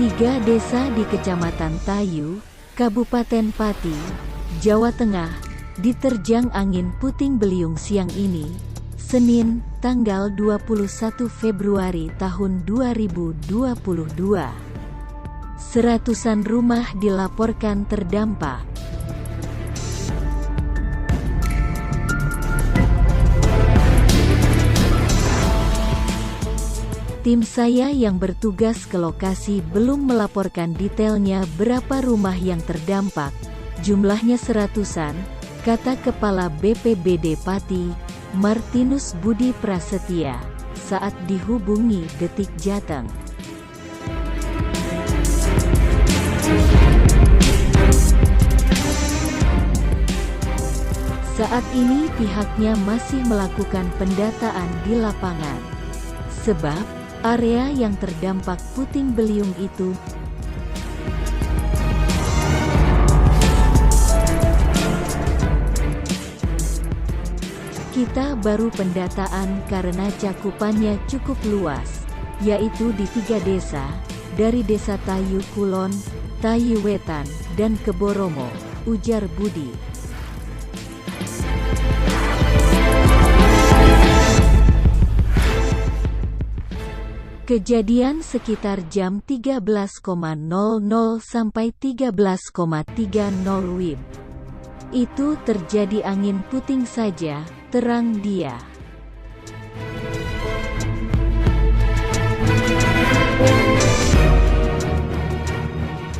3 desa di Kecamatan Tayu, Kabupaten Pati, Jawa Tengah, diterjang angin puting beliung siang ini, Senin, tanggal 21 Februari tahun 2022. Seratusan rumah dilaporkan terdampak. Tim saya yang bertugas ke lokasi belum melaporkan detailnya berapa rumah yang terdampak, jumlahnya seratusan, kata Kepala BPBD Pati, Martinus Budi Prasetya, saat dihubungi Detik Jateng. Saat ini pihaknya masih melakukan pendataan di lapangan, sebab area yang terdampak puting beliung itu kita baru pendataan karena cakupannya cukup luas, yaitu di 3 desa, dari Desa Tayu Kulon, Tayu Wetan, dan Keboromo, ujar Budi. Kejadian sekitar jam 13.00 sampai 13.30 WIB. Itu terjadi angin puting saja, terang dia.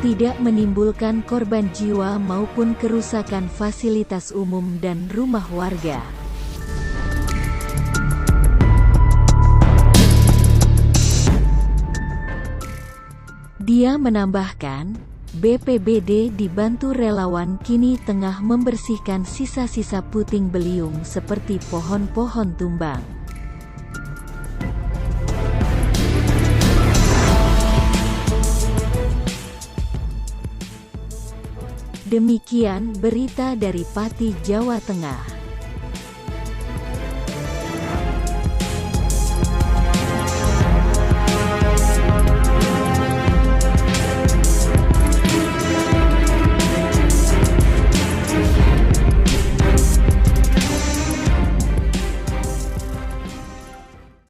Tidak menimbulkan korban jiwa maupun kerusakan fasilitas umum dan rumah warga. Dia menambahkan, BPBD dibantu relawan kini tengah membersihkan sisa-sisa puting beliung seperti pohon-pohon tumbang. Demikian berita dari Pati, Jawa Tengah.